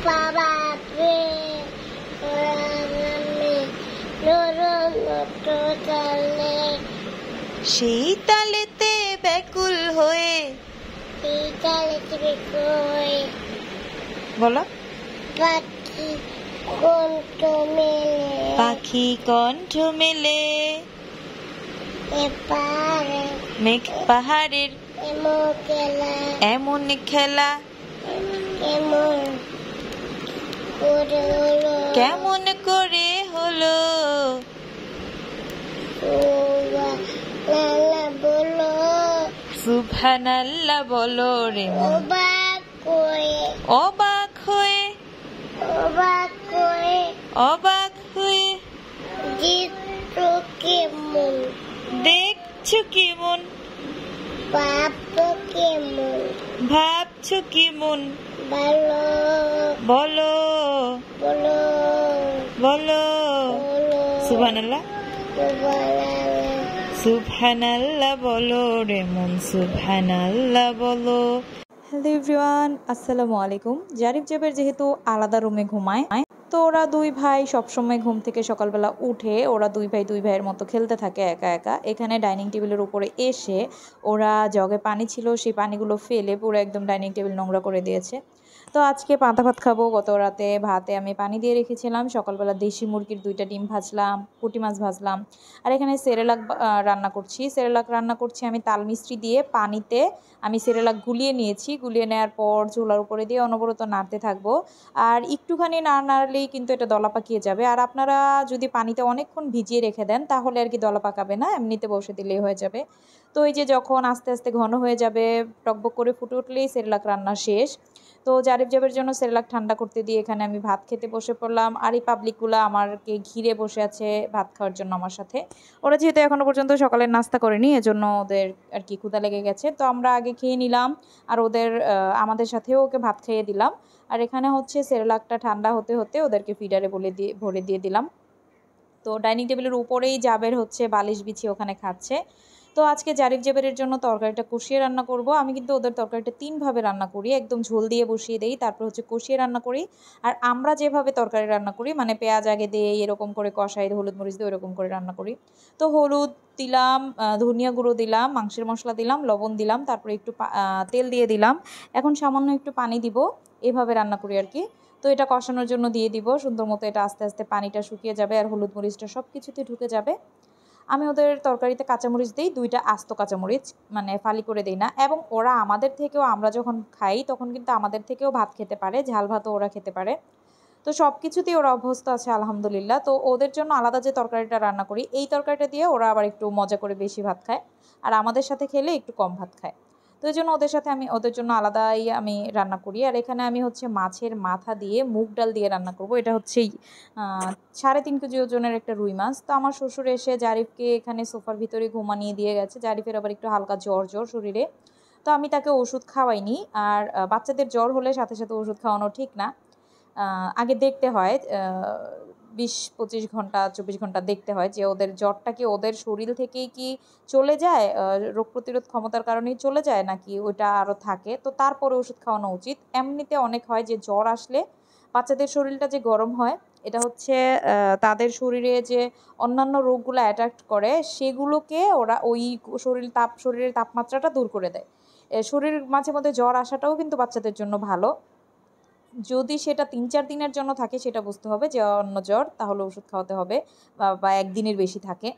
বাবাকে সেই তালেতে ব্যাকুল হয়ে বলো পাখি কণ্ঠ মেলে মেঘ পাহাড়ের এমন খেলা কেমন করে হলো সুবহানাল্লাহ বলো রে অবাক হয়ে দেখছো কেমন ভাবছো কেমন বলো সুবহানাল্লাহ বলো রে মন সুবহানাল্লাহ বলো। হ্যালো এভরিওয়ান, আসসালামু আলাইকুম। জারিফ জাবের যেহেতু আলাদা রুমে ঘুমায়, তো ওরা দুই ভাই সবসময় ঘুম থেকে সকালবেলা উঠে ওরা দুই ভাইয়ের মতো খেলতে থাকে একা একা। এখানে ডাইনিং টেবিলের উপরে এসে ওরা জগে পানি ছিল, সেই পানিগুলো ফেলে পুরো একদম ডাইনিং টেবিল নোংরা করে দিয়েছে। তো আজকে পান্তা ভাত খাবো। গত রাতে ভাতে আমি পানি দিয়ে রেখেছিলাম। সকালবেলা দেশি মুরগির 2টা ডিম ভাজলাম, পুঁটি মাছ ভাজলাম। আর এখানে সেরেলাক রান্না করছি আমি তাল মিস্ত্রি দিয়ে। পানিতে আমি সেরেলাক গুলিয়ে নিয়েছি। গুলিয়ে নেওয়ার পর চুলার উপরে দিয়ে অনবরত নাড়তে থাকবো। আর একটুখানি না নাড়লেই কিন্তু এটা দলা পাকিয়ে যাবে। আর আপনারা যদি পানিতে অনেকক্ষণ ভিজিয়ে রেখে দেন তাহলে আর কি দলা পাকাবে না, এমনিতে বসে দিলেই হয়ে যাবে। তো এই যে যখন আস্তে আস্তে ঘন হয়ে যাবে, টকবক করে ফুটে উঠলেই সেরেলাক রান্না শেষ। তো জারিফ জাবের জন্য সেরেলাক ঠান্ডা করতে দিয়ে এখানে আমি ভাত খেতে বসে পড়লাম। আর এই পাবলিকগুলো আমাকে ঘিরে বসে আছে ভাত খাওয়ার জন্য আমার সাথে। ওরা যেহেতু এখনো পর্যন্ত সকালের নাস্তা করেনি, এজন্য ওদের আর কি ক্ষুধা লেগে গেছে। তো আমরা আগে খেয়ে নিলাম আর আমাদের সাথেও ওকে ভাত খাইয়ে দিলাম। আর এখানে হচ্ছে সেরেলাকটা ঠান্ডা হতে হতে ওদেরকে ফিডারে ভরে দিয়ে দিলাম। তো ডাইনিং টেবিলের উপরেই জাবের হচ্ছে বালিশ বিছিয়ে ওখানে খাচ্ছে। তো আজকে জারিফ জাবেরের জন্য তরকারিটা কষিয়ে রান্না করব। আমি কিন্তু ওদের তরকারিটা 3 ভাবে রান্না করি। একদম ঝোল দিয়ে বসিয়ে দেই, তারপর হচ্ছে কষিয়ে রান্না করি। আর আমরা যেভাবে তরকারি রান্না করি, মানে পেঁয়াজ আগে দিয়ে এরকম করে কষাই, হলুদ মরিচ দিয়ে ওরকম করে রান্না করি। তো হলুদ দিলাম, ধনিয়া গুঁড়ো দিলাম, মাংসের মশলা দিলাম, লবণ দিলাম, তারপরে একটু তেল দিয়ে দিলাম। এখন সামান্য একটু পানি দিব, এভাবে রান্না করি আর কি। তো এটা কষানোর জন্য দিয়ে দিব সুন্দর মতো। এটা আস্তে আস্তে পানিটা শুকিয়ে যাবে আর হলুদ মরিচটা সব কিছুতে ঢুকে যাবে। আমি ওদের তরকারিতে কাঁচামরিচ দিই, 2টা আস্ত কাঁচামরিচ, মানে ফালি করে দিই না। এবং ওরা আমাদের থেকেও, আমরা যখন খাই তখন কিন্তু আমাদের থেকেও ভাত খেতে পারে, ঝাল ভাতও ওরা খেতে পারে। তো সব কিছুতেই ওরা অভ্যস্ত আছে আলহামদুলিল্লাহ। তো ওদের জন্য আলাদা যে তরকারিটা রান্না করি, এই তরকারিটা দিয়ে ওরা আবার একটু মজা করে বেশি ভাত খায়, আর আমাদের সাথে খেলে একটু কম ভাত খায়। তো এই জন্য ওদের জন্য আলাদাই আমি রান্না করি। আর এখানে আমি হচ্ছে মাছের মাথা দিয়ে মুগ ডাল দিয়ে রান্না করব। এটা হচ্ছে 3.5 কেজি ওজনের একটা রুই মাছ। তো আমার শ্বশুর এসে জারিফকে এখানে সোফার ভিতরে ঘুমানিয়ে দিয়ে গেছে। জারিফের আবার একটু হালকা জ্বর শরীরে। তো আমি তাকে ওষুধ খাওয়াইনি। আর বাচ্চাদের জ্বর হলে সাথে সাথে ওষুধ খাওয়ানো ঠিক না। আগে দেখতে হয় 20-25 ঘন্টা 24 ঘন্টা দেখতে হয় যে ওদের জ্বরটা কি ওদের শরীর থেকেই কি চলে যায়, রোগ প্রতিরোধ ক্ষমতার কারণেই চলে যায়, নাকি ওইটা আরও থাকে। তো তারপরে ওষুধ খাওয়ানো উচিত। এমনিতে অনেক হয় যে জ্বর আসলে বাচ্চাদের শরীরটা যে গরম হয়, এটা হচ্ছে তাদের শরীরে যে অন্যান্য রোগগুলো অ্যাট্রাক্ট করে সেগুলোকে ওরা ওই শরীরের তাপমাত্রাটা দূর করে দেয়। শরীর মাঝে মধ্যে জ্বর আসাটাও কিন্তু বাচ্চাদের জন্য ভালো। যদি সেটা 3-4 দিনের জন্য থাকে সেটা বুঝতে হবে যে অন্য জ্বর, তাহলে ওষুধ খাওয়াতে হবে, বা 1 দিনের বেশি থাকে।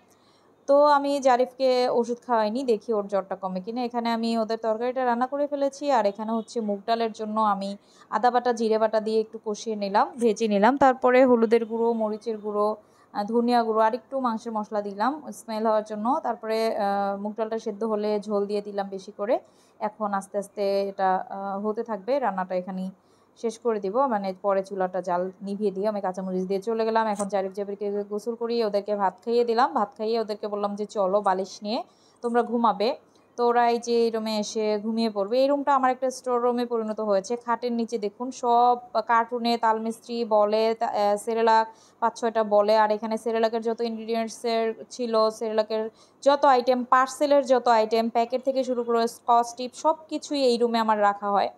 তো আমি জারিফকে ওষুধ খাওয়াইনি, দেখি ওর জ্বরটা কমে কিনা। এখানে আমি ওদের তরকারিটা রান্না করে ফেলেছি। আর এখানে হচ্ছে মুগ ডালের জন্য আমি আদা বাটা জিরে বাটা দিয়ে একটু কষিয়ে নিলাম, ভেজে নিলাম। তারপরে হলুদের গুঁড়ো, মরিচের গুঁড়ো, ধনিয়া গুঁড়ো আর একটু মাংসের মশলা দিলাম স্মেল হওয়ার জন্য। তারপরে মুগ ডালটা সেদ্ধ হলে ঝোল দিয়ে দিলাম বেশি করে। এখন আস্তে আস্তে এটা হতে থাকবে, রান্নাটা এখানেই শেষ করে দিব, মানে পরে চুলাটা জাল নিভিয়ে দিয়ে আমি কাঁচামরিচ দিয়ে চলে গেলাম। এখন জারিফ জাবিরকে গোসল করিয়ে ওদেরকে ভাত খাইয়ে দিলাম। ভাত খাইয়ে ওদেরকে বললাম যে চলো বালিশ নিয়ে তোমরা ঘুমাবে। তো ওরা এই যে এই রুমে এসে ঘুমিয়ে পড়বে। এই রুমটা আমার একটা স্টোর রুমে পরিণত হয়েছে। খাটের নিচে দেখুন সব কার্টুনে তালমিস্ত্রি বলে, সেরেলাক 5-6টা বলে। আর এখানে সেরেলাকের যত ইনগ্রিডিয়েন্টসের ছিল, সেরেলাকের যত আইটেম, পার্সেলের যত আইটেম, প্যাকেট থেকে শুরু করে স্কচ টিপ সব কিছুই এই রুমে আমার রাখা হয়।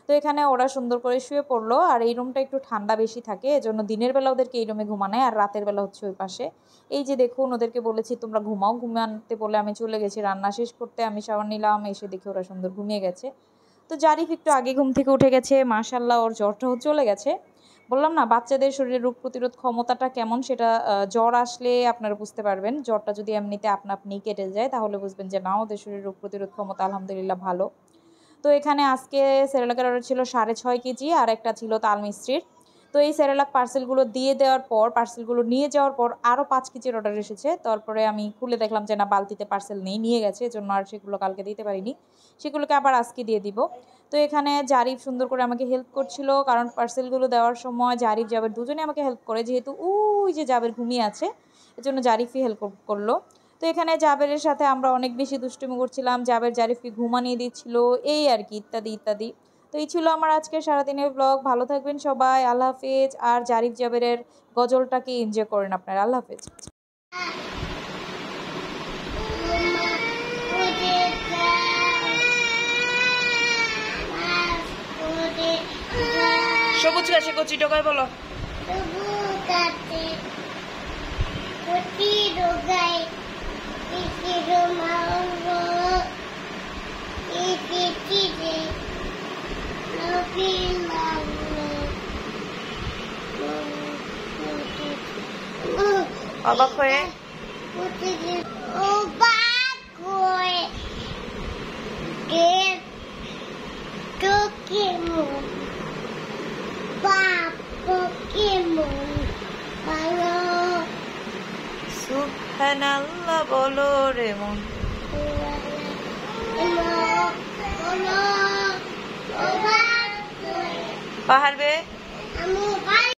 তো তো এখানে ওরা সুন্দর করে শুয়ে পড়লো। আর এই রুমটা একটু ঠান্ডা বেশি থাকে, এজন্য দিনের বেলা ওদেরকে এই রুমে ঘুমানায়, আর রাতের বেলা হচ্ছে ওই পাশে। এই যে দেখুন, ওদেরকে বলেছি তোমরা ঘুমাও, ঘুমাতে বলে আমি চলে গেছি রান্না শেষ করতে। আমি শাওয়ার নিলাম, এসে দেখি ওরা সুন্দর ঘুমিয়ে গেছে। তো জারিফ একটু আগে ঘুম থেকে উঠে গেছে, মাশাল্লাহ ওর জ্বরটাও চলে গেছে। বললাম না, বাচ্চাদের শরীরে রোগ প্রতিরোধ ক্ষমতাটা কেমন সেটা জ্বর আসলে আপনারা বুঝতে পারবেন। জ্বরটা যদি এমনিতে আপনি কেটে যায় তাহলে বুঝবেন যে না, ওদের শরীরে রোগ প্রতিরোধ ক্ষমতা আলহামদুলিল্লাহ ভালো। তো এখানে আজকে সেরেলাকের অর্ডার ছিল 6.5 কেজি, আর একটা ছিল তাল মিস্ত্রির। তো এই সেরেলাক পার্সেলগুলো দিয়ে দেওয়ার পর, পার্সেলগুলো নিয়ে যাওয়ার পর আরও 5 কেজির অর্ডার এসেছে। তারপরে আমি খুলে দেখলাম যে না, বালতিতে পার্সেল নেই, নিয়ে গেছে, এজন্য আর সেগুলো কালকে দিতে পারিনি, সেগুলোকে আবার আজকে দিয়ে দিব। তো এখানে জারিফ সুন্দর করে আমাকে হেল্প করছিল, কারণ পার্সেলগুলো দেওয়ার সময় জারিফ জাবের দুজনে আমাকে হেল্প করে, যেহেতু ওই যে জাবের ঘুমিয়ে আছে, এজন্য জারিফই হেল্প করলো। তো এখানে জাবেরের সাথে আমরা অনেক বেশি দুষ্টুমি করছিলাম, জাবের জারিফকে ঘুমানিয়ে দিচ্ছিল, এই আর কি, ইত্যাদি ইত্যাদি। তো এই ছিল আমার আজকের সারাদিনের ব্লগ। ভালো থাকবেন সবাই, আল্লাহ হাফেজ। আর জারিফ জাবেরের গজলটাকে এনজয় করেন আপনারা। আল্লাহ হাফেজ। সবুজ গাছে কচি ডগায় বলো, অবাক হয়ে সুবহানাল্লাহ বলো রে মন, পাহাড় বে